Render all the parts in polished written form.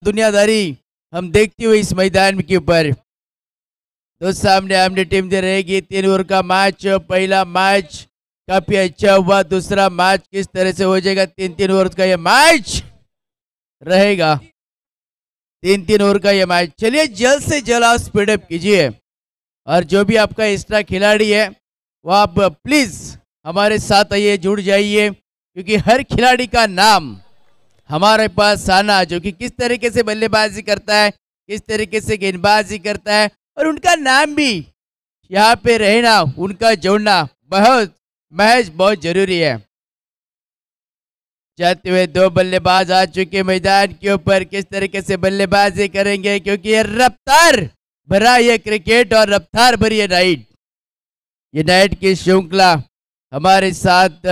दुनियादारी हम देखते हुए इस मैदान के ऊपर तो सामने आमने टीम दे रहेगी। 3 ओवर का मैच, पहला मैच काफी अच्छा हुआ, दूसरा मैच किस तरह से हो जाएगा? 3-3 ओवर का ये मैच रहेगा, 3-3 ओवर का ये मैच। चलिए जल्द से जल्द आप स्पीड अप कीजिए और जो भी आपका एक्स्ट्रा खिलाड़ी है वो आप प्लीज हमारे साथ आइए, जुड़ जाइए, क्योंकि हर खिलाड़ी का नाम हमारे पास आना, जो कि किस तरीके से बल्लेबाजी करता है, किस तरीके से गेंदबाजी करता है, और उनका नाम भी यहाँ पे रहना, उनका जोड़ना बहुत महज बहुत जरूरी है। जाते हुए 2 बल्लेबाज आ चुके मैदान के ऊपर, किस तरीके से बल्लेबाजी करेंगे, क्योंकि ये रफ्तार भरा ये क्रिकेट और रफ्तार भरी ये नाइट की श्रृंखला। हमारे साथ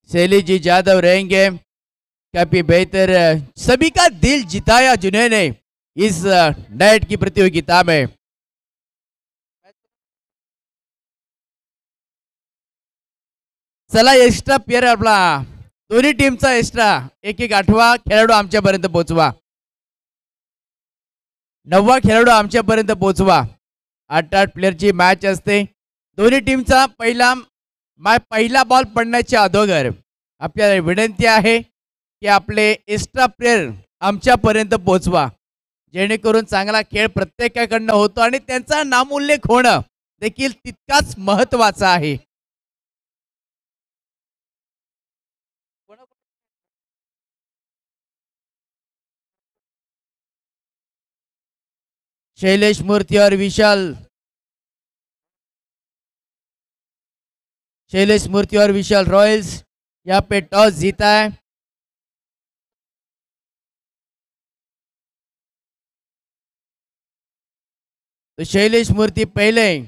शैली जी यादव रहेंगे, काफी बेहतर सभी का दिल जिताया जिन्होंने इस नाइट की प्रतियोगिता में। चला एक्स्ट्रा प्लेयर आपला दोन्ही टीमचा एक्स्ट्रा एक 8वा खेळाडू आमच्यापर्यंत पोहोचवा, 9वा खेळाडू आमच्यापर्यंत पोहोचवा। 8-8 प्लेयरची मॅच असते। दोन्ही टीमचा पहिला बॉल पडण्याच्या अगोदर आपल्याला विनंती आहे की आपले एक्स्ट्रा प्लेयर आमच्यापर्यंत पोहोचवा, जेणेकरून चांगला खेळ प्रत्येकाकडनं होतो आणि त्यांचा नामोल्लेख होणं देखील तितकाच महत्त्वाचा आहे। शैलेश मूर्ति और विशाल रॉयल्स यहाँ पे टॉस जीता है। तो शैलेश मूर्ति पहले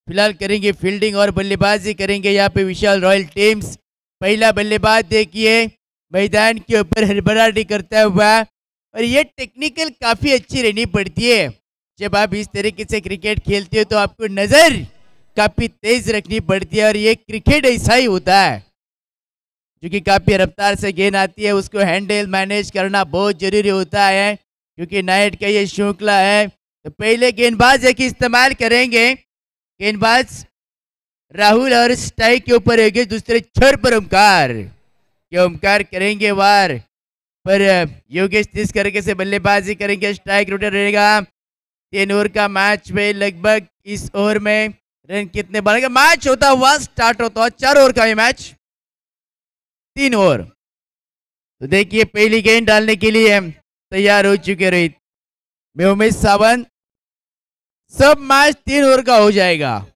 फिलहाल करेंगे फील्डिंग और बल्लेबाजी करेंगे यहाँ पे विशाल रॉयल टीम्स। पहला बल्लेबाज देखिए मैदान के ऊपर हड़बड़ाहट करता हुआ, और ये टेक्निकल काफी अच्छी रहनी पड़ती है। जब आप इस तरीके से क्रिकेट खेलते हो तो आपको नजर काफी तेज रखनी पड़ती है, और ये क्रिकेट ऐसा ही होता है, क्योंकि काफी रफ्तार से गेंद आती है, उसको हैंडल मैनेज करना बहुत जरूरी होता है, क्योंकि नाइट का ये श्रृंखला है। तो पहले गेंदबाज एक इस्तेमाल करेंगे, गेंदबाज राहुल और स्ट्राइक के ऊपर होगी, दूसरे छोर पर ओमकार करेंगे वार पर योगेश जिस तरीके से बल्लेबाजी करेंगे, स्ट्राइक रोटेट रहेगा। 3 ओवर का मैच में लगभग इस ओवर में रन कितने बनेंगे? मैच होता हुआ स्टार्ट होता हुआ 4 ओवर का ये मैच, 3 ओवर। तो देखिए पहली गेंद डालने के लिए तैयार हो चुके रोहित में उमेश सावंत। सब मैच 3 ओवर का हो जाएगा,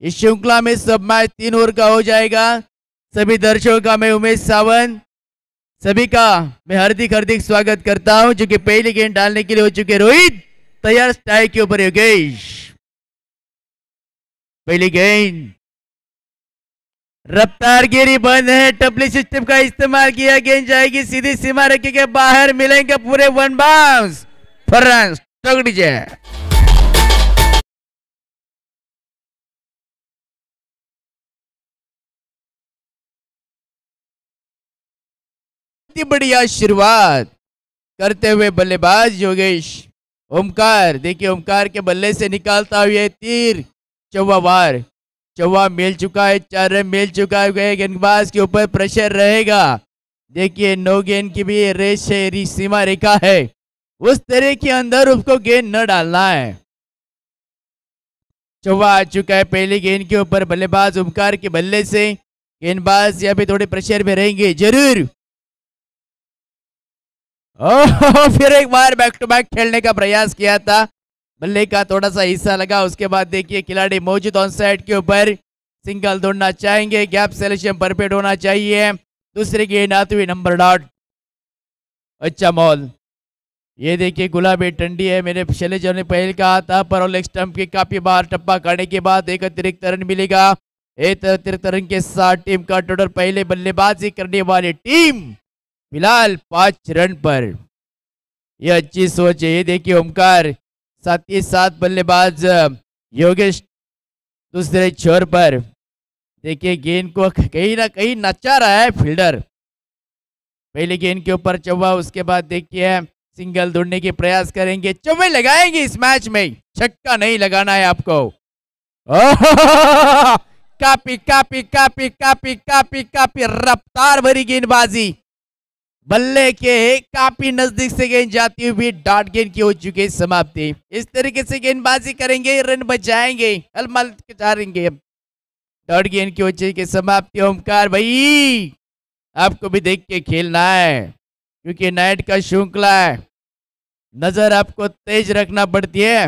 इस श्रृंखला में सब मैच 3 ओवर का हो जाएगा। सभी दर्शकों का मैं उमेश सावंत सभी का मैं हार्दिक स्वागत करता हूं, जो कि पहली गेंद डालने के लिए हो चुके रोहित तैयार। स्ट्राइक के ऊपर योगेश, पहली गेंद रफ्तार गिरी बंद है, टपली सिस्टम का इस्तेमाल किया, गेंद जाएगी सीधी सीमा रेखा के बाहर, मिलेंगे पूरे 1 बाउंस फ्रांस तगड़ी जय। बढ़िया शुरुआत करते हुए बल्लेबाज योगेश। ओमकार देखिए ओमकार के बल्ले से निकालता हुए तीर, चौवा वार, चौवा मिल चुका है, 4 रन मिल चुका है। गेंदबाज के ऊपर प्रेशर रहेगा, देखिए 9 गेंद की भी रेस है, सीमा रेखा है, उस तरह के अंदर उसको गेंद न डालना है। चौवा आ चुका है पहली गेंद के ऊपर बल्लेबाज ओमकार के बल्ले से। गेंदबाज यहाँ पे थोड़े प्रेशर में रहेंगे जरूर। फिर एक बार बैक टू बैक खेलने का प्रयास किया था, बल्ले का थोड़ा सा हिस्सा लगा, उसके बाद देखिए खिलाड़ी मौजूद ऑन साइड के ऊपर सिंगल दौड़ना चाहेंगे, गैप सिलेक्शन परफेक्ट होना चाहिए। दूसरी गेंद आती हुई नंबर डॉट, अच्छा मॉल। ये देखिए गुलाबी टंडी है, मेरे शैलेश ने पहले कहा था, पर लेग स्टंप के काफी बार टप्पा खाने के बाद एक अतिरिक्त रन मिलेगा। एक अतिरिक्त रन के साथ टीम का टोटल पहले बल्लेबाजी करने वाली टीम फिलहाल 5 रन पर। यह अच्छी सोच है। ये देखिए ओमकार, साथ ही साथ बल्लेबाज योगेश दूसरे छोर पर, देखिए गेंद को कहीं ना कहीं नचा रहा है फील्डर। पहली गेंद के ऊपर चौवा, उसके बाद देखिए सिंगल ढूंढने के प्रयास करेंगे, चौवे लगाएंगे इस मैच में, छक्का नहीं लगाना है आपको। Copy copy copy copy copy copy, रफ्तार भरी गेंदबाजी, बल्ले के काफी नजदीक से गेंद जाती हुई डॉट गेंद की हो चुकी है समाप्ति। इस तरीके से गेंदबाजी करेंगे, रन बचाएंगे, अलमल चारेंगे। डॉट गेंद की हो चुकी है समाप्ति। ओमकार भाई आपको भी देख के खेलना है, क्योंकि नाइट का श्रृंखला है, नजर आपको तेज रखना पड़ती है।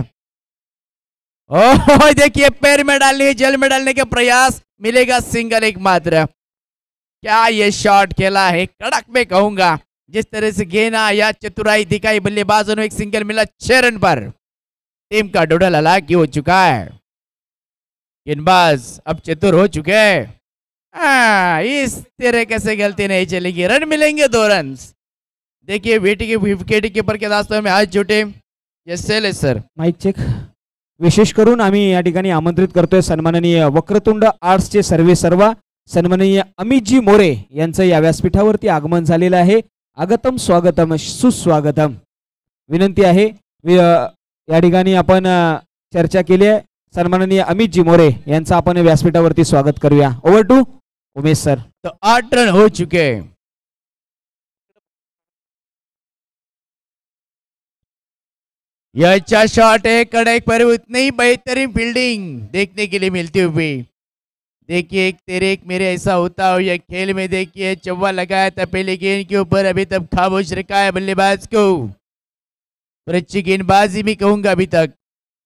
ओह देखिए, पैर में डालने, जल में डालने का प्रयास, मिलेगा सिंगल एकमात्र। क्या ये शॉट खेला है, कड़क में कहूंगा। जिस तरह से गेंद आया, चतुराई दिखाई बल्लेबाजों ने, एक सिंगल मिला 6 रन पर। टीम का टोटल हालांकि हो चुका है, गेंदबाज अब चतुर हो चुके हैं। इस तरीके से गलती नहीं चलेगी, रन मिलेंगे 2 रन। देखिए विकेट कीपर के रास्तों में हाथ जुटे जैसे सर। Mic check. विशेष करून आम्ही या ठिकाणी आमंत्रित करतोय सन्माननीय वक्रतुंड आर्ट्सचे सर्वेसर्वा सन्माननीय अमितजी मोरे यांचं या व्यासपीठावरती आगमन झालेलं आहे। आगतम स्वागतम सुस्वागतम। विनंती आहे या ठिकाणी आपण चर्चा केली आहे, सन्माननीय अमितजी मोरे यांचं आपण व्यासपीठावरती स्वागत करूया। Over to Umesh sir. तो 8 रन हो चुके हैं। यह अच्छा शॉट है, कड़क पर उतनी ही बेहतरीन फील्डिंग देखने के लिए मिलती हुई। देखिए एक तेरे एक मेरे ऐसा होता हो, यह खेल में देखिए चौवा लगाया था पहले गेंद के ऊपर, अभी तक खामोश रखा है बल्लेबाज को। पर अच्छी गेंदबाजी भी कहूंगा, अभी तक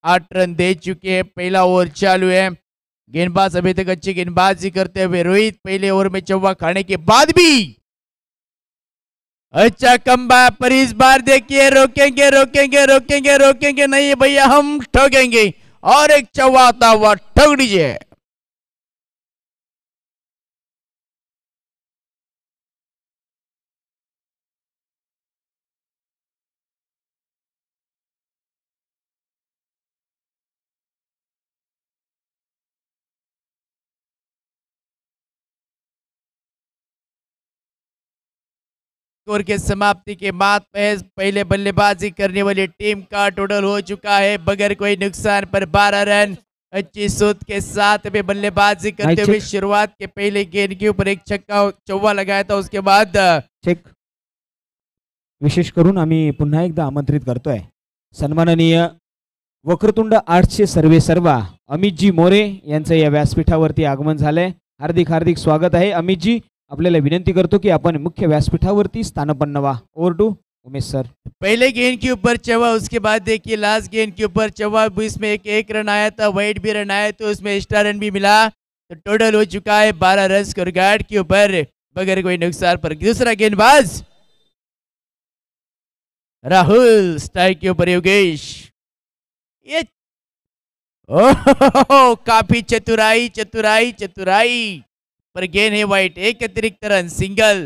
8 रन दे चुके हैं, पहला ओवर चालू है। गेंदबाज अभी तक अच्छी गेंदबाजी करते हुए, रोहित पहले ओवर में चौवा खाने के बाद भी अच्छा कमबैक, पर इस बार देखिए रोकेंगे रोकेंगे रोकेंगे रोकेंगे नहीं भैया, हम ठोकेंगे और एक चौवा आता हुआ ठोक दीजिए। स्कोर के समाप्ति के बाद पहले बल्लेबाजी करने वाली टीम का टोटल हो चुका है बगैर कोई नुकसान पर 12 रन। अच्छी सूद के साथ में बल्लेबाजी करते हुए शुरुआत के पहले गेंद के ऊपर एक छक्का चौवा लगाया था, उसके बाद चेक। विशेष करून आम्ही पुन्हा एकदा आमंत्रित करतोय सन्माननीय वक्रतुंड आर्ट्सचे सर्वेसर्वा अमितजी मोरे यांचं या व्यासपीठावरती आगमन झालंय। हार्दिक हार्दिक स्वागत आहे अमितजी। आपल्याला विनंती करतो की आपण मुख्य व्यासपीठावरती स्थानपन्न व्हा। Over to Umesh sir. पहले गेंद के ऊपर चौवा, उसके बाद देखिए लास्ट गेंद के ऊपर चौवा, इसमें एक रन आया था, वाइड भी रन आया तो उसमें एक्स्ट्रा रन भी मिला, तो टोटल हो चुका है 12 रन स्कोर गार्ड के ऊपर बगैर कोई नुकसान पर। दूसरा गेंदबाज राहुल, स्ट्राइक के ऊपर योगेश। ये ओह काफी चतुराई चतुराई चतुराई पर गेंद है वाइट, एक अतिरिक्त रन सिंगल।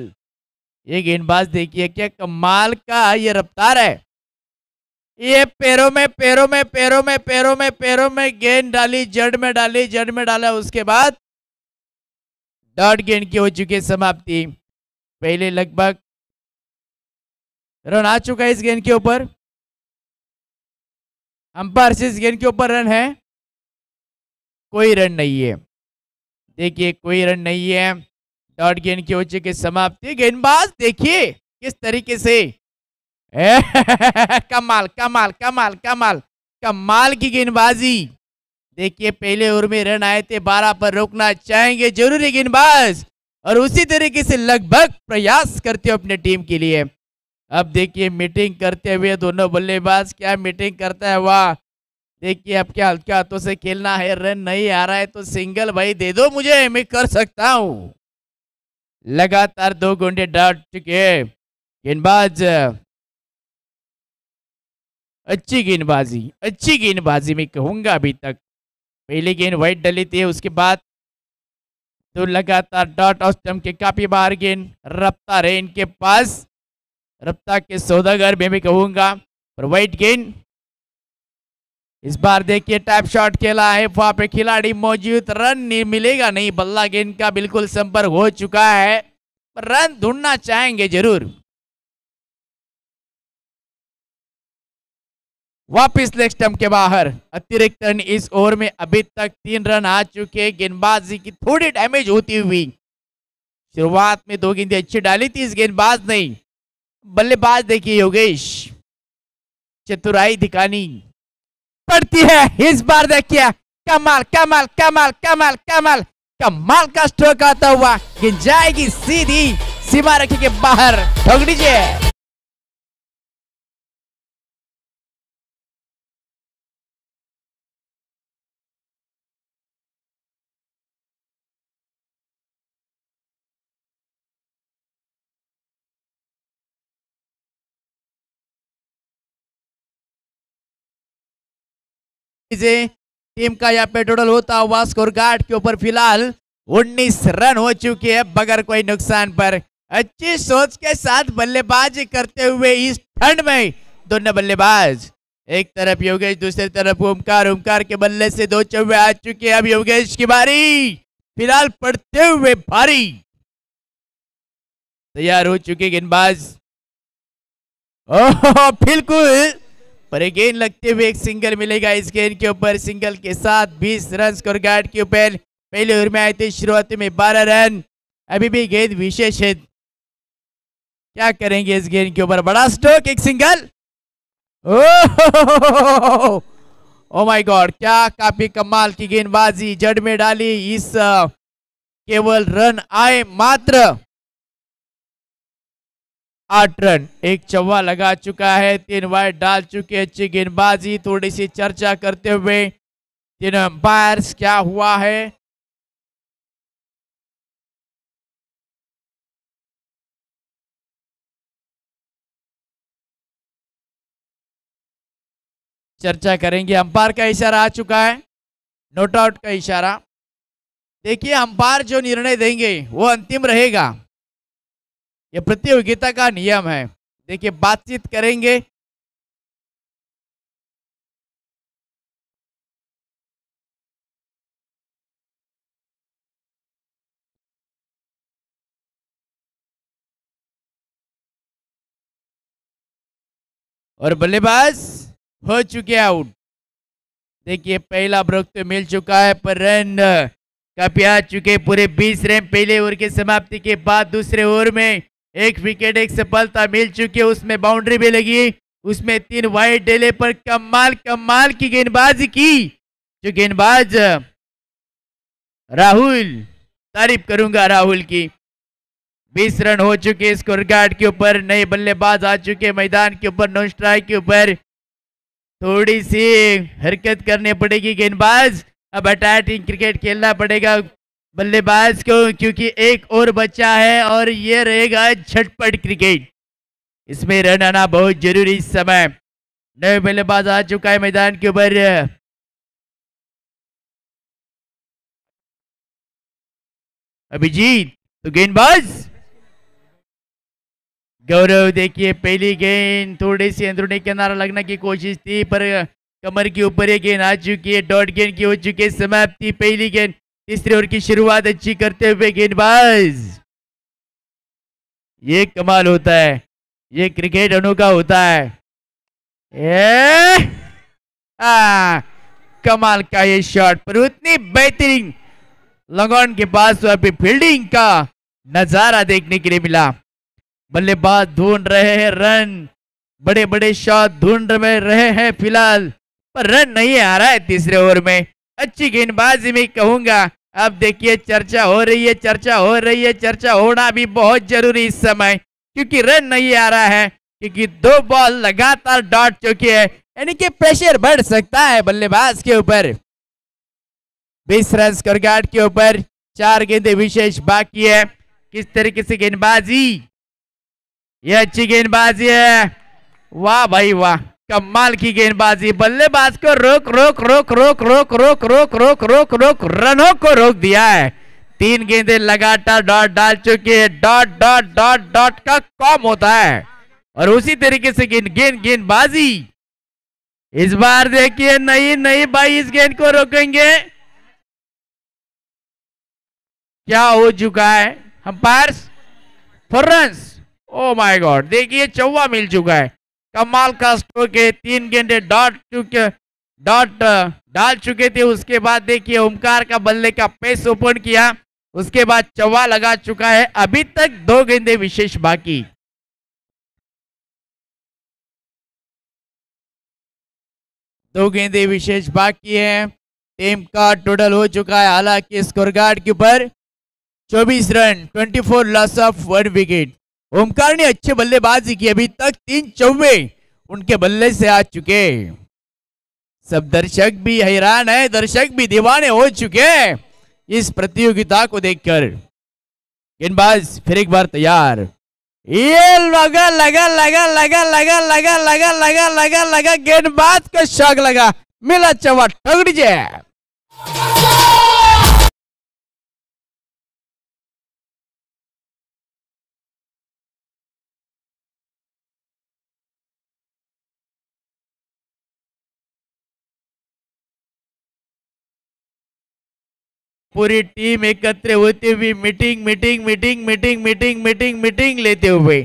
ये गेंदबाज देखिए क्या कमाल का ये रफ्तार है, ये पैरों में पैरों में पैरों में पैरों में पैरों में गेंद डाली, जड़ में डाली, जड़ में डाला, उसके बाद डॉट गेंद की हो चुकी है समाप्ति। पहले लगभग रन आ चुका है इस गेंद के ऊपर, अंपायर से इस गेंद के ऊपर रन है, कोई रन नहीं है। देखिए कोई रन नहीं है, डॉट गेंद की हो चुकी समाप्ति। गेंदबाज देखिए किस तरीके से कमाल कमाल कमाल कमाल कमाल की गेंदबाजी। देखिए पहले ओवर में रन आए थे, 12 पर रोकना चाहेंगे जरूरी गेंदबाज, और उसी तरीके से लगभग प्रयास करते हो अपने टीम के लिए। अब देखिए मीटिंग करते हुए दोनों बल्लेबाज, क्या मीटिंग करता है वाह। देखिए अब क्या हल्के हाथों से खेलना है, रन नहीं आ रहा है तो सिंगल भाई दे दो मुझे, मैं कर सकता हूं। लगातार 2 गेंदें डाल चुके हैं गेंदबाज। अच्छी गेंदबाजी मैं कहूंगा। अभी तक पहली गेंद वाइट डली थी, उसके बाद तो लगातार डॉट और स्टंप के काफी बाहर गेंद, रफ्तार है इनके पास, रफ्तार के सौदागर मैं भी कहूंगा। पर वाइट गेंद इस बार देखिए टैप शॉट खेला है, वहां पे खिलाड़ी मौजूद, रन नहीं मिलेगा नहीं, बल्ला गेंद का बिल्कुल संपर्क हो चुका है, पर रन ढूंढना चाहेंगे जरूर। वापिस लेग स्टंप के बाहर। अतिरिक्त रन इस ओवर में अभी तक 3 रन आ चुके। गेंदबाजी की थोड़ी डैमेज होती हुई। शुरुआत में 2 गेंदें अच्छी डाली थी इस गेंदबाज ने। बल्लेबाज देखिए योगेश, चतुराई दिखानी पड़ती है। इस बार देखिए कमाल कमाल कमाल कमाल कमाल कमाल का स्ट्रोक आता हुआ। गेंद जाएगी सीधी सीमा रेखा के बाहर। ठोक दीजिए। टीम का यहाँ पे टोटल होता हुआ स्कोर कार्ड के ऊपर फिलहाल 19 रन हो चुके हैं बगैर कोई नुकसान पर। अच्छी सोच के साथ बल्लेबाजी करते हुए इस ठंड में दोनों बल्लेबाज, एक तरफ योगेश दूसरी तरफ ओमकार। ओमकार के बल्ले से 2 चौके आ चुके हैं। अब योगेश की बारी, फिलहाल पड़ते हुए भारी। तैयार हो चुके गेंदबाज। ओह बिल्कुल, पर एक गेंद लगते हुए एक सिंगल मिलेगा इस गेंद के ऊपर। सिंगल के साथ 20 रन स्कोर कार्ड के ऊपर। पहले ओवर में आए थे शुरुआती में 12 रन। अभी भी गेंद विशेष है। क्या करेंगे इस गेंद के ऊपर? बड़ा स्ट्रोक, एक सिंगल। ओ माय गॉड, क्या काफी कमाल की गेंदबाजी जड़ में डाली। इस केवल रन आए मात्र 8 रन। एक चौवा लगा चुका है, 3 वाइड डाल चुके। अच्छी गेंदबाजी। थोड़ी सी चर्चा करते हुए तीनों अंपायर्स, क्या हुआ है? चर्चा करेंगे। अंपायर का इशारा आ चुका है, नोट आउट का इशारा। देखिए अंपायर जो निर्णय देंगे वो अंतिम रहेगा। यह प्रतियोगिता का नियम है। देखिए बातचीत करेंगे। और बल्लेबाज हो चुके आउट। देखिए पहला ब्रेक तो मिल चुका है, पर रन काफी आ चुके। पूरे 20 रन पहले ओवर की समाप्ति के बाद। दूसरे ओवर में 1 विकेट, 1 सफलता मिल चुकी है। उसमें बाउंड्री भी लगी, उसमें 3 वाइड डेले पर कमाल कमाल की गेंदबाजी की जो गेंदबाज राहुल, तारीफ करूंगा राहुल की। 20 रन हो चुके स्कोर कार्ड के ऊपर। नए बल्लेबाज आ चुके मैदान के ऊपर, नो स्ट्राइक के ऊपर। थोड़ी सी हरकत करनी पड़ेगी गेंदबाज। अब अटैकिंग क्रिकेट खेलना पड़ेगा बल्लेबाज को, क्योंकि एक और बचा है और ये रहेगा झटपट क्रिकेट। इसमें रन आना बहुत जरूरी इस समय। नए बल्लेबाज आ चुका है मैदान के ऊपर। अभिजीत तो गेंदबाज गौरव। देखिए पहली गेंद थोड़ी सी अंदरूनी किनारा लगने की कोशिश थी, पर कमर के ऊपर ये गेंद आ चुकी है। डॉट गेंद की हो चुकी है समाप्ति। पहली गेंद। तीसरे ओवर की शुरुआत अच्छी करते हुए गेंदबाज। ये कमाल होता है, ये क्रिकेट अनोखा होता है। कमाल का ये शॉट, पर उतनी बेहतरीन लगन के पास अभी फील्डिंग का नजारा देखने के लिए मिला। बल्लेबाज ढूंढ रहे हैं रन, बड़े बड़े शॉट ढूंढ में रहे हैं फिलहाल, पर रन नहीं आ रहा है तीसरे ओवर में। अच्छी गेंदबाजी में कहूंगा। अब देखिए चर्चा हो रही है, चर्चा हो रही है। चर्चा होना भी बहुत जरूरी इस समय, क्योंकि रन नहीं आ रहा है, क्योंकि 2 बॉल लगातार डॉट चुकी है। यानी कि प्रेशर बढ़ सकता है बल्लेबाज के ऊपर। 20 रन स्कोर कार्ड के ऊपर, 4 गेंदें विशेष बाकी है। किस तरीके से गेंदबाजी, ये अच्छी गेंदबाजी है। वाह भाई वाह, कमाल की गेंदबाजी। बल्लेबाज को रोक रोक रोक रोक रोक रोक रोक रोक रोक रोक रनों को रोक दिया है। 3 गेंदें लगातार डॉट डाल चुके हैं। डॉट डॉट डॉट डॉट का कम होता है, और उसी तरीके से गेंदबाजी। इस बार देखिए नहीं नहीं भाई, इस गेंद को रोकेंगे। क्या हो चुका है umpires? 4 run. Oh my God, देखिए चौवा मिल चुका है। कमाल का स्ट्रोक है, 3 गेंदे डॉट डाल चुके थे। उसके बाद देखिए ओमकार का बल्ले का पेस ओपन किया, उसके बाद चौवा लगा चुका है। अभी तक 2 गेंदे विशेष बाकी। दो गेंदे विशेष बाकी है। टीम का टोटल हो चुका है हालांकि स्कोर कार्ड के ऊपर 24 run, 24 loss of 1 wicket. Omkar ने अच्छे बल्लेबाजी की, अभी तक 3 चौवे उनके बल्ले से आ चुके। सब दर्शक भी हैरान है, दर्शक भी दीवाने हो चुके हैं इस प्रतियोगिता को देखकर। गेंदबाज फिर एक बार तैयार। ये लगा लगा लगा लगा लगा लगा लगा लगा लगा लगा गेंदबाज का शॉक लगा, मिला चौवा, ठग दीजिए। पूरी टीम एकत्र होते हुए meeting meeting meeting meeting meeting meeting meeting लेते हुए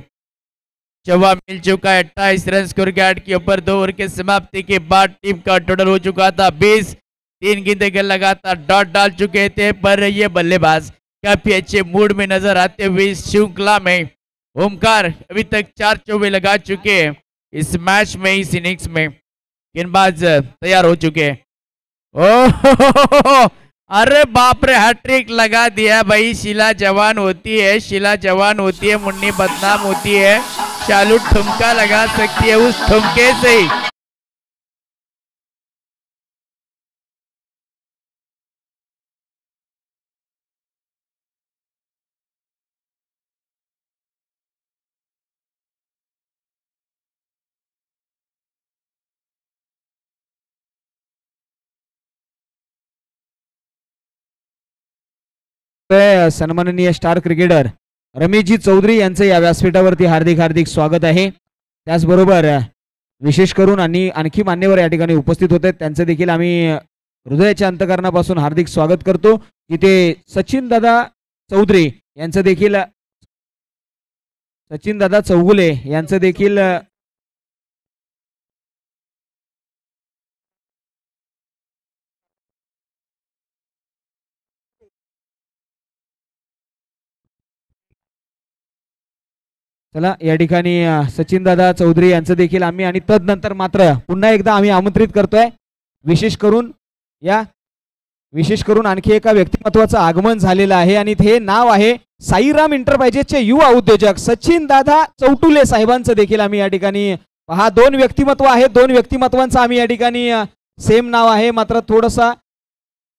चौवा मिल चुका है। 28 रन स्कोर कार्ड के ऊपर 2 ओवर के समाप्ति के बाद टीम का टोटल हो चुका था 20। 3 गेंदे के लगातार डॉट डाल चुके थे, पर ये बल्लेबाज काफी अच्छे मूड में नजर आते हुए इस श्रृंखला में। ओमकार अभी तक 4 चौवे लगा चुके हैं इस मैच में, इस इनिंग्स में। गेंदबाज तैयार हो चुके हैं। ओह अरे बाप रे, हैट्रिक लगा दिया भाई। शीला जवान होती है, शीला जवान होती है, मुन्नी बदनाम होती है। चालू ठुमका लगा सकती है, उस ठुमके से ही सन्माननीय स्टार क्रिकेटर रमेशजी चौधरी यांचे या व्यासपीठावरती हार्दिक हार्दिक स्वागत आहे। त्याचबरोबर विशेष करून आणि आणखी मान्यवर या ठिकाणी उपस्थित होते, त्यांचे देखील आम्ही हृदयाच्या अंतकरणापासून हार्दिक स्वागत करतो। इथे सचिन दादा चौधरी यांचं देखील, सचिन दादा चौगुले यांचं देखील चला या ठिकाणी सचिन दादा चौधरी यांचं देखील आम्ही आणि तदनंतर मात्र पुन्हा एकदा आम्ही आमंत्रित करतोय विशेष करून आणखी एका व्यक्तिमत्वाचं आगमन झालेलं आहे आणि हे नाव आहे साईराम एंटरप्राइजेसचे युवा उद्योजक सचिन दादा चौटुले साहेबांचं देखील आम्ही या ठिकाणी पहा। 2 व्यक्तिमत्व आहेत, 2 व्यक्तिमत्वांचं आम्ही या ठिकाणी सेम नाव आहे, मात्र थोडंसा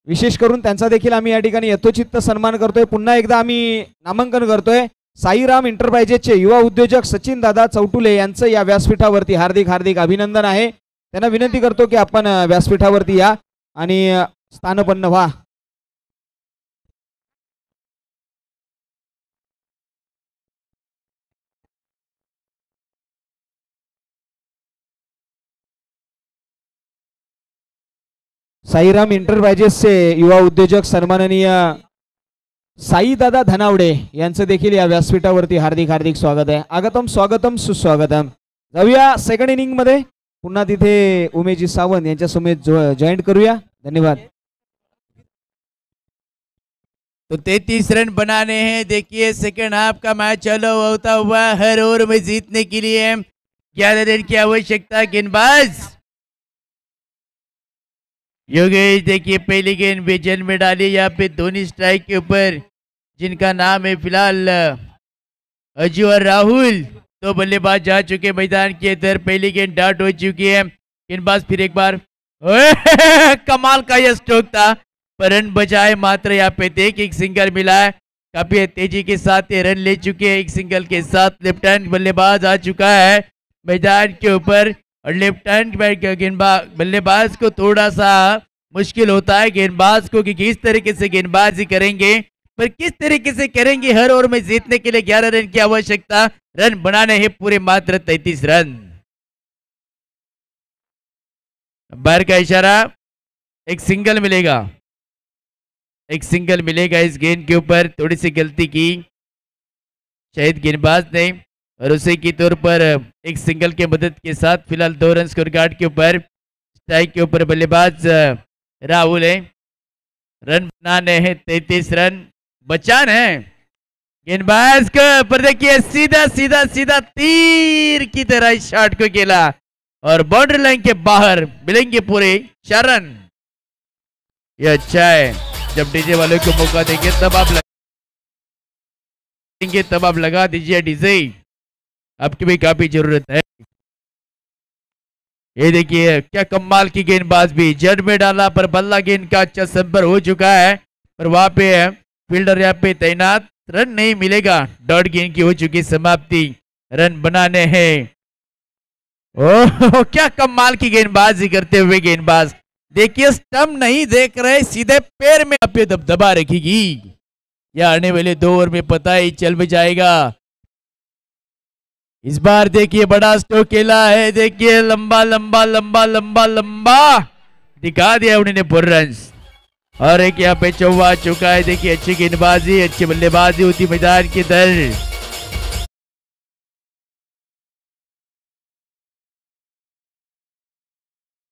विशेष करून त्यांचा देखील आम्ही या ठिकाणी यथोचित सन्मान करतोय। पुन्हा एकदा आम्ही नामांकन करतोय साईराम एंटरप्राइजेसचे युवा उद्योजक सचिन दादा चौटुले यांचं या व्यासपीठावरती हार्दिक हार्दिक अभिनंदन आहे। त्यांना विनंती करतो की आपण व्यासपीठावरती या आणि स्थानपन्न व्हा। साईराम एंटरप्राइजेसचे युवा उद्योजक सन्माननीय साई दादा धनावडे यांचं देखील या व्यासपीठावरती हार्दिक हार्दिक स्वागत आहे। आगतम स्वागतम सुस्वागतम। जाऊया सेकंड इनिंग मध्ये, पुन्हा तिथे उमेशजी सावंत यांच्या समेत जॉईंट करूया। धन्यवाद। तो 33 रन बनाने हैं। देखिए सेकंड हाफ का मैच चालू होता हुआ, हर ओवर में जीतने के लिए 11 रन की आवश्यकता। गेंदबाज योगेश देखिए पहली गेंद बेचैन में डाली यहाँ पे धोनी स्ट्राइक के ऊपर, जिनका नाम है फिलहाल अजू और राहुल। तो बल्लेबाज जा चुके मैदान के अंदर, पहली गेंद डॉट हो चुकी है। गेंदबाज फिर एक बार कमाल का यह स्ट्रोक था, पर रन बचाए मात्र यहाँ पे देख एक सिंगल मिला है। काफी तेजी के साथ ये रन ले चुके हैं। एक सिंगल के साथ लेफ्ट हैंड बल्लेबाज आ चुका है मैदान के ऊपर, और लेफ्ट हैंड गेंदबाज बल्लेबाज को थोड़ा सा मुश्किल होता है गेंदबाज को कि किस तरीके से गेंदबाजी करेंगे, पर किस तरीके से करेंगे। हर ओवर में जीतने के लिए 11 रन की आवश्यकता, रन बनाने हैं पूरे मात्र 33 रन। बाहर का इशारा, एक सिंगल मिलेगा, एक सिंगल मिलेगा इस गेंद के ऊपर। थोड़ी सी गलती की शायद गेंदबाज ने, और उसी की तौर पर एक सिंगल के मदद के साथ फिलहाल 2 रन स्कोर कार्ड के ऊपर स्ट्राइक के ऊपर बल्लेबाज राहुल है। रन बनाने हैं 33 रन बचाना है। गेंदबाज को पर देखिए सीधा सीधा सीधा तीर की तरह शॉट को खेला और बाउंड्री लाइन के बाहर मिलेंगे पूरे 4 रन। ये अच्छा है, जब डीजे वालों को मौका देंगे तब आप लगा दीजिए डीजे, आपकी भी काफी जरूरत है। ये देखिए क्या कमाल की गेंदबाज भी जड़ में डाला पर बल्ला गेंद का अच्छा संपर्क हो चुका है, पर वहां पे फील्डर यहाँ पे तैनात, रन नहीं मिलेगा। डॉट गेंद की हो चुकी समाप्ति, रन बनाने हैं। ओह क्या कमाल की गेंदबाजी करते हुए गेंदबाज, देखिए स्टंप नहीं देख रहे, सीधे पैर में आप दबदबा रखेगी। या आने वाले 2 ओवर में पता ही चल भी जाएगा। इस बार देखिए बड़ा स्ट्रोक खेला है, देखिए लंबा लंबा लंबा लंबा लंबा दिखा दिया उन्होंने 4 रन और एक यहाँ पे चौवा आ चुका है। देखिए अच्छी गेंदबाजी, अच्छी बल्लेबाजी होती मैदान के अंदर।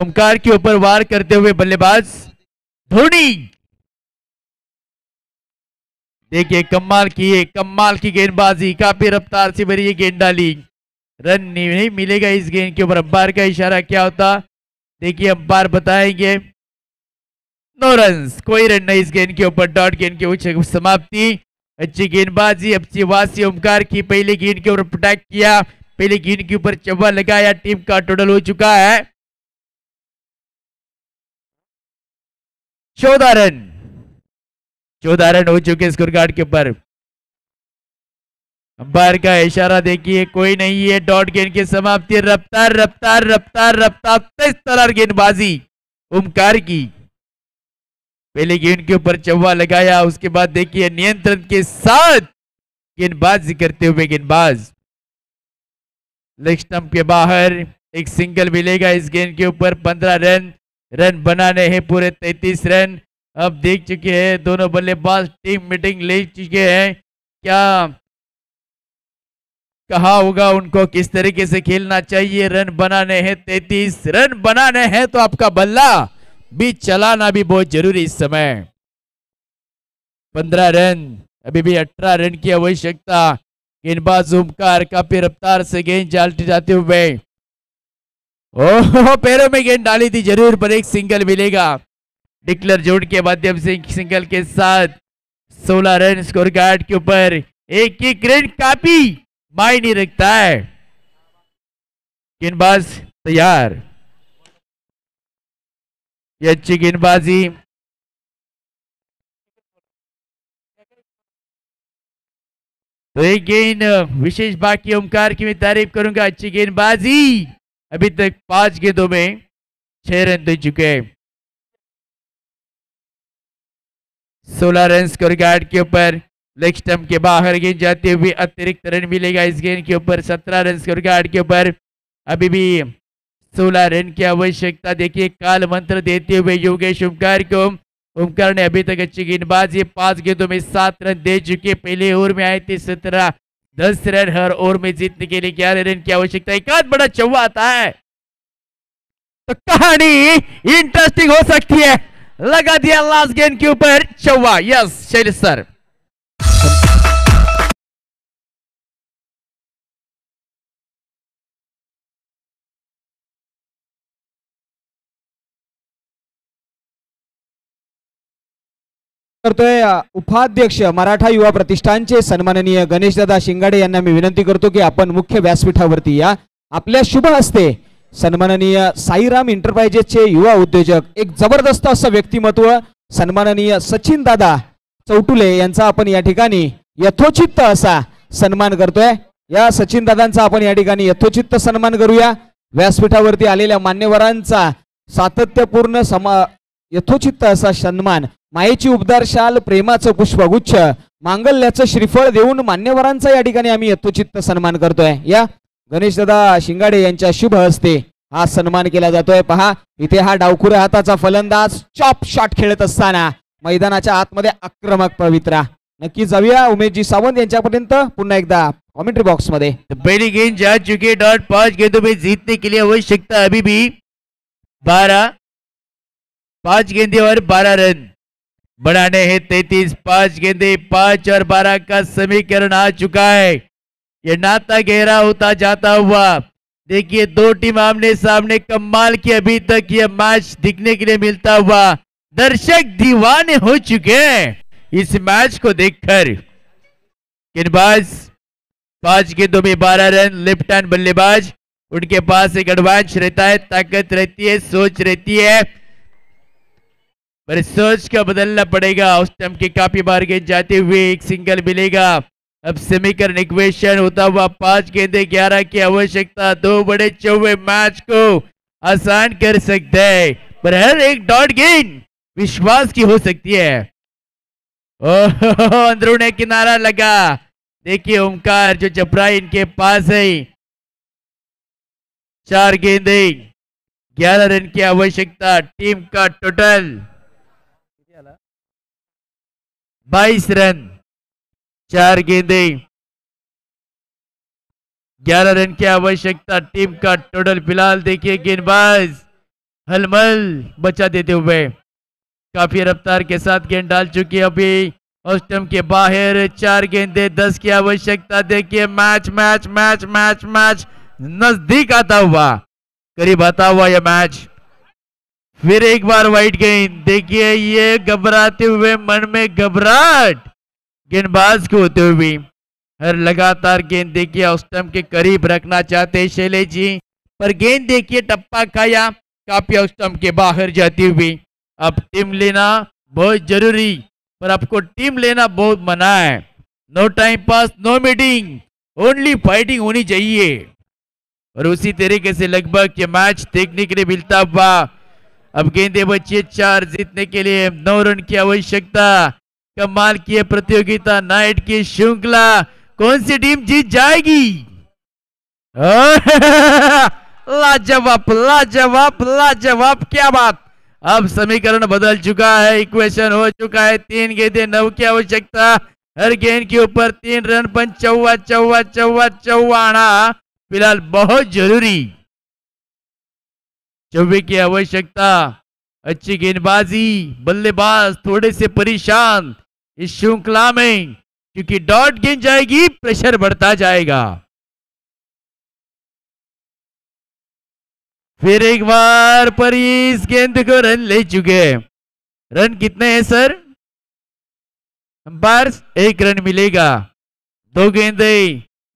ओमकार के ऊपर वार करते हुए बल्लेबाज धोनी, देखिए कमाल की गेंदबाजी, काफी रफ्तार से भरी ये गेंद डाली, रन नहीं मिलेगा इस गेंद के ऊपर। अंपायर का इशारा क्या होता देखिए, अंपायर बताएंगे 9 रन, कोई रन नहीं इस गेंद के ऊपर। डॉट गेंद के समाप्ति, अच्छी गेंदबाजी, अच्छी वासी ओमकार की। पहले गेंद के ऊपर प्रोटेक्ट किया, पहले गेंद के ऊपर चौवा लगाया, टीम का टोटल हो चुका है 14 रन। 14 रन हो चुके स्कोर कार्ड के ऊपर। अंपायर का इशारा देखिए कोई नहीं है। डॉट गेंद की समाप्ति, रफ्तार रफ्तार रफ्तार रफ्तार तेज तरार गेंदबाजी ओमकार की। पहले गेंद के ऊपर चौवा लगाया, उसके बाद देखिए नियंत्रण के साथ गेंदबाजी करते हुए गेंदबाज लेग स्टंप के बाहर एक सिंगल मिलेगा इस गेंद के ऊपर। 15 रन, रन बनाने हैं पूरे 33 रन। अब देख चुके हैं दोनों बल्लेबाज, टीम मीटिंग ले चुके हैं, क्या कहा होगा उनको, किस तरीके से खेलना चाहिए। रन बनाने हैं 33 रन बनाने हैं, तो आपका बल्ला भी चलाना भी बहुत जरूरी इस समय। 15 रन, अभी भी 18 रन की आवश्यकता। गेंदबाज ओमकार काफी रफ्तार से गेंद डालते जाते हुए, ओह पैरों में गेंद डाली थी जरूर, पर एक सिंगल मिलेगा। डिक्लेयर जोड़ के माध्यम से सिंगल के साथ 16 रन स्कोर कार्ड के ऊपर। एक रन काफी मायने रखता है। गेंदबाज तैयार, ये अच्छी गेंदबाजी, तो एक गेंद विशेष बाकी ओमकार की मैं तारीफ करूंगा, अच्छी गेंदबाजी। अभी तक 5 गेंदों में 6 रन दे चुके हैं। 16 रन स्कोर कार्ड के ऊपर। लेग स्टंप के बाहर गेंद जाते हुए अतिरिक्त रन मिलेगा इस गेंद के ऊपर। 17 रन स्कोर कार्ड के ऊपर। अभी भी 16 रन की आवश्यकता। देखिए काल मंत्र देते हुए योगेश ओमकार को। ओमकार ने अभी तक अच्छी गेंदबाजी, 5 गेंदों में 7 रन दे चुके। पहले ओवर में आए थे 17, 10 रन। हर ओवर में जीतने के लिए 11 रन की आवश्यकता। एक आध बड़ा चौवा आता है तो कहानी इंटरेस्टिंग हो सकती है। लगा दिया लास्ट गेंद के ऊपर चौवा। Yes Shailesh sir. करतोय उपाध्यक्ष मराठा युवा प्रतिष्ठानचे सन्माननीय गणेशदादा शिंगाडे यांना मी विनंती करतो की आपण मुख्य व्यासपीठावरती या। आपल्या शुभ हस्ते सन्माननीय साईराम एंटरप्राइजेसचे युवा उद्योजक, एक जबरदस्त असं व्यक्तिमत्व सन्माननीय सचिन दादा चौटुले यांचा आपण या ठिकाणी यथोचित असा सन्मान करतोय। या सचिन दादांचा आपण या ठिकाणी यथोचित सन्मान करूया। व्यासपीठावरती आलेल्या मान्यवरांचा सातत्यपूर्ण यथोचित असा सन्मान, मायेची उबदार शाल, प्रेमाचं पुष्पगुच्छ, मांगल्याचं श्रीफळ देऊन मान्यवरांचा या ठिकाणी आम्ही यथोचित सन्मान करतोय। या गणेशदादा शिंगाडे यांच्या शुभ हस्ते हा सन्मान केला जातोय। पहा इथे हा डावखुऱ्या हाताचा फलंदाज चॉप शॉट खेळत असताना मैदानाच्या आतमध्ये आक्रमक पवित्रा। नक्की जाऊया उमेशजी सावंत यांच्यापर्यंत पुन्हा एकदा कॉमेंट्री बॉक्स मध्ये। तो पहली गेंद जा चुकी है डॉट। 5 गेंदों में जीतने के लिए आवश्यकता अभी भी 12। 5 गेंदे और 12 रन बढ़ाने हैं 33। 5 गेंदे 5 और 12 का समीकरण आ चुका है। ये नाता गहरा होता जाता हुआ। देखिए दो टीम आमने सामने, कमाल की अभी तक ये मैच दिखने के लिए मिलता हुआ। दर्शक दीवाने हो चुके हैं इस मैच को देखकर। गेंदबाज 5 गेंदों में 12 रन। लेफ्ट हैंड बल्लेबाज, उनके पास एक एडवांस रहता है, ताकत रहती है, सोच रहती है, पर सोच का बदलना पड़ेगा। उस टाइम के काफी बार गेंद जाते हुए एक सिंगल मिलेगा। अब समीकरण इक्वेशन होता हुआ 5 गेंदे 11 की आवश्यकता। 2 बड़े चौवे मैच को आसान कर सकते हैं, पर हर एक डॉट गेंद विश्वास की हो सकती है। ओह, अंदरूने किनारा लगा। देखिए ओमकार जो चपरा इनके पास है। 4 गेंदे 11 रन की आवश्यकता। टीम का टोटल 22 रन। 4 गेंदे 11 रन की आवश्यकता। टीम का टोटल फिलहाल देखिए गेंदबाज हलमल बचा देते हुए काफी रफ्तार के साथ गेंद डाल चुकी है। अभी स्टंप के बाहर 4 गेंदे 10 की आवश्यकता। देखिए match match match match match नजदीक आता हुआ, करीब आता हुआ यह मैच। फिर एक बार वाइड गेंद। देखिए ये घबराते हुए, मन में घबराहट गेंदबाज को होते हुए। हर लगातार गेंद देखिए स्टंप के करीब रखना चाहते शैलेश जी, पर गेंद देखिए टप्पा खाया, काफी स्टंप के बाहर जाती हुई। अब टीम लेना बहुत जरूरी, पर आपको टीम लेना बहुत मना है। No time pass, no meeting, only fighting होनी चाहिए। और उसी तरीके से लगभग ये मैच देखने के लिए मिलता हुआ। अब गेंदे बची 4, जीतने के लिए 9 रन की आवश्यकता। कमाल की प्रतियोगिता, नाइट की श्रृंखला, कौन सी टीम जीत जाएगी? लाजवाब लाजवाब लाजवाब, क्या बात। अब समीकरण बदल चुका है, इक्वेशन हो चुका है। 3 गेंदे 9 की आवश्यकता। हर गेंद के ऊपर 3 रन, 55 चौवा चौवा चौवाना फिलहाल बहुत जरूरी। 24 की आवश्यकता। अच्छी गेंदबाजी, बल्लेबाज थोड़े से परेशान इस श्रृंखला में, क्योंकि डॉट गेंद जाएगी, प्रेशर बढ़ता जाएगा। फिर एक बार पर इस गेंद को रन ले चुके। रन कितने हैं सर? अंपायर 1 रन मिलेगा। 2 गेंदे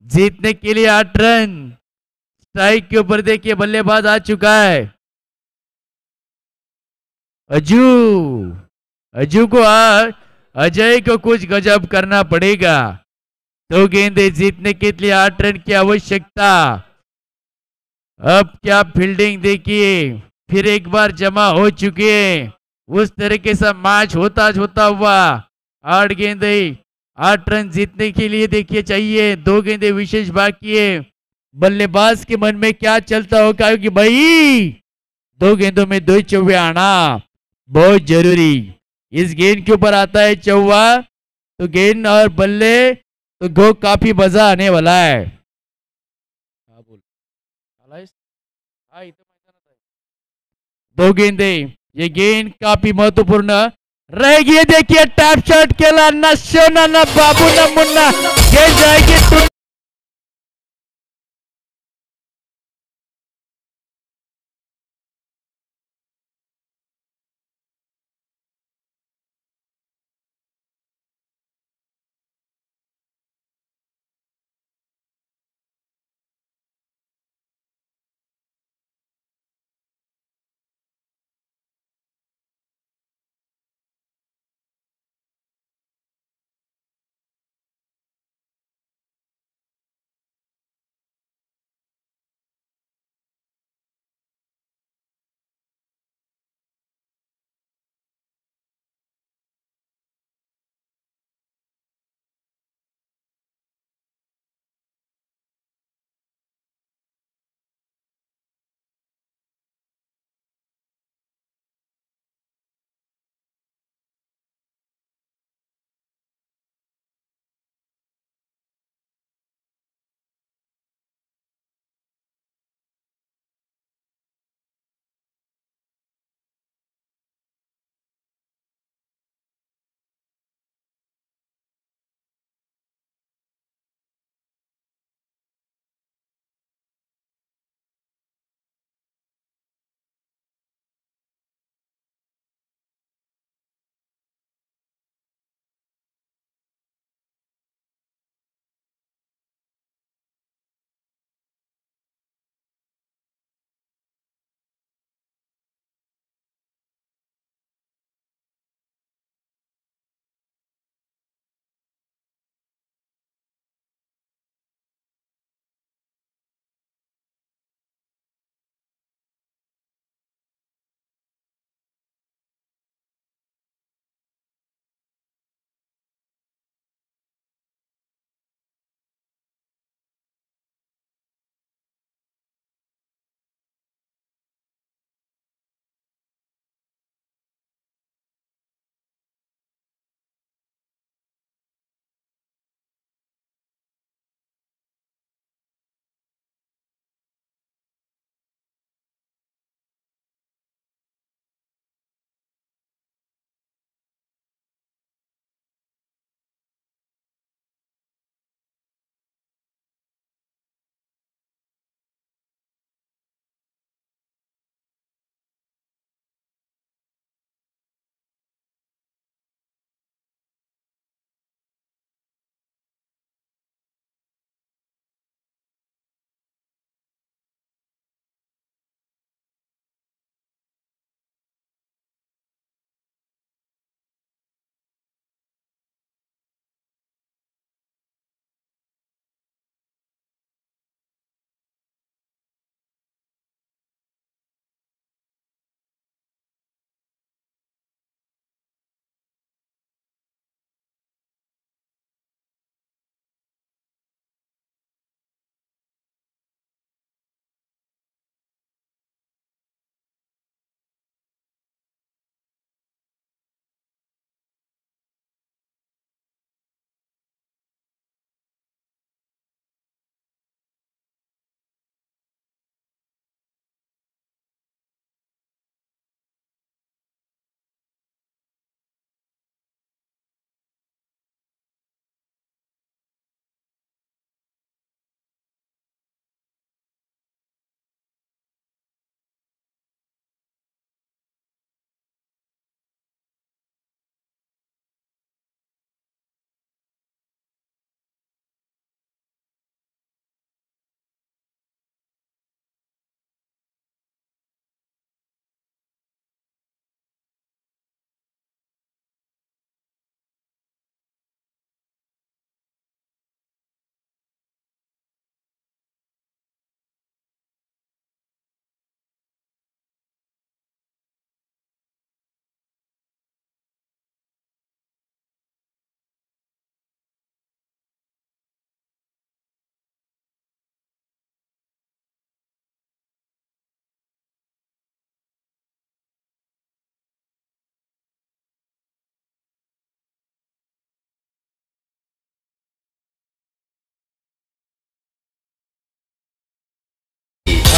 जीतने के लिए 8 रन। स्ट्राइक के ऊपर देखिए बल्लेबाज आ चुका है। अजू अजू को अजय को कुछ गजब करना पड़ेगा। 2 गेंदे जीतने के लिए 8 रन की आवश्यकता। अब क्या फील्डिंग देखिए, फिर एक बार जमा हो चुके हैं। उस तरीके से मैच होता हुआ 8 गेंदे 8 रन जीतने के लिए देखिए चाहिए। 2 गेंदे विशेष बाकी है। बल्लेबाज के मन में क्या चलता होगा, क्योंकि भाई 2 गेंदों में 2 चौवे आना बहुत जरूरी। इस गेंद के ऊपर आता है चौवा, तो गेंद और बल्ले तो गो काफी मजा आने वाला है। 2 गेंदे, ये गेंद काफी महत्वपूर्ण रहेगी। देखिए टैप शॉट केला ना सोना ना बाबू ना मुन्ना, गेंद जाएगी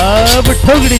अब ठोकडी